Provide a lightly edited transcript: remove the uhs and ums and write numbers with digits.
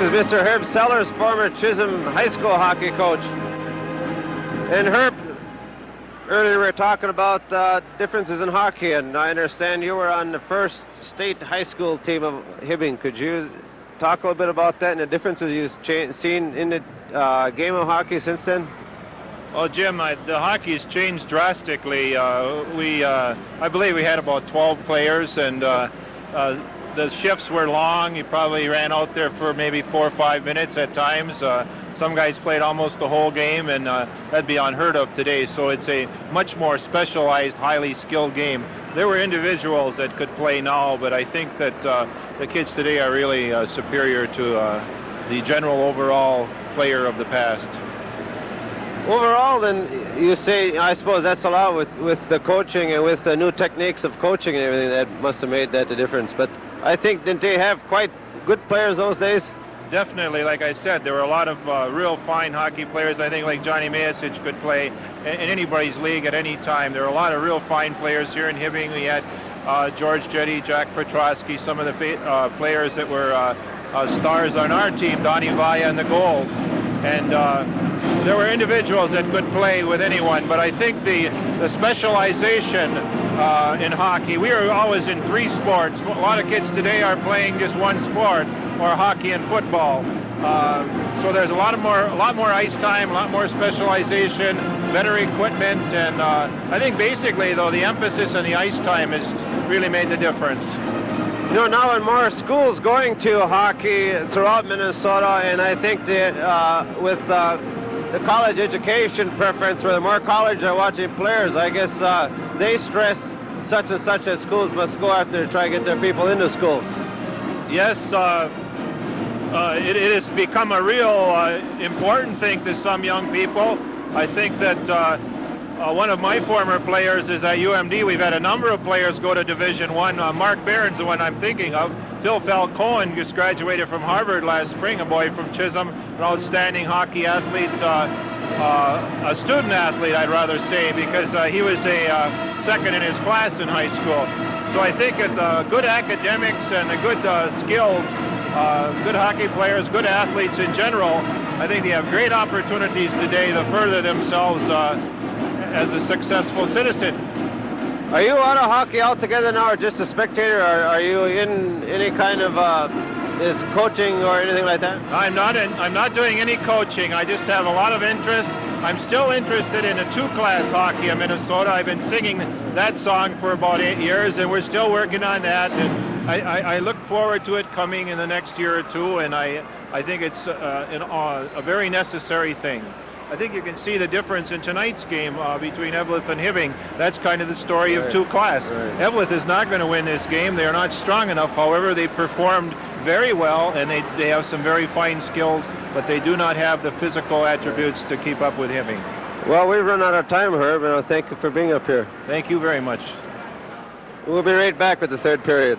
is Mr. Herb Sellers, former Chisholm High School hockey coach. And Herb, earlier we were talking about differences in hockey, and I understand you were on the first state high school team of Hibbing. Could you talk a little bit about that and the differences you've seen in the game of hockey since then? Well, Jim, the hockey's changed drastically. I believe we had about 12 players, and the shifts were long. You probably ran out there for maybe 4 or 5 minutes at times. Some guys played almost the whole game, and that'd be unheard of today. So it's a much more specialized, highly skilled game. There were individuals that could play now, but I think that the kids today are really superior to the general overall player of the past. Overall, then, you say, I suppose that's a lot with the coaching and with the new techniques of coaching and everything that must have made that the difference. But I think, didn't they have quite good players those days? Definitely, like I said, there were a lot of real fine hockey players. I think like Johnny Mayasich could play in anybody's league at any time. There were a lot of real fine players here in Hibbing. We had George Jetty, Jack Petrosky, some of the players that were stars on our team, Donnie Vaya in the goals. And there were individuals that could play with anyone, but I think the specialization in hockey, we were always in 3 sports. A lot of kids today are playing just one sport, or hockey and football. So there's a lot more ice time, a lot more specialization, better equipment, and I think basically, though, the emphasis on the ice time has really made the difference. You know, now in more schools going to hockey throughout Minnesota, and I think with the college education preference, where the more college are watching players, I guess they stress such and such as schools must go after to try to get their people into school. Yes, it has become a real important thing to some young people. I think that one of my former players is at UMD. We've had a number of players go to Division I. Mark Barron's the one I'm thinking of. Phil Falcone just graduated from Harvard last spring, a boy from Chisholm, an outstanding hockey athlete, a student athlete, I'd rather say, because he was a second in his class in high school. So I think that good academics and the good skills, good hockey players, good athletes in general, I think they have great opportunities today to further themselves as a successful citizen. Are you out of hockey altogether now, or just a spectator? Or are you in any kind of is coaching or anything like that? I'm not doing any coaching. I just have a lot of interest. I'm still interested in a 2-class hockey in Minnesota. I've been singing that song for about 8 years, and we're still working on that. And I look forward to it coming in the next year or two, and I think it's a very necessary thing. I think you can see the difference in tonight's game between Eveleth and Hibbing. That's kind of the story of 2-class. Right. Eveleth is not going to win this game. They are not strong enough. However, they performed very well, and they have some very fine skills, but they do not have the physical attributes to keep up with Hibbing. Well, we've run out of time, Herb, and thank you for being up here. Thank you very much. We'll be right back with the third period.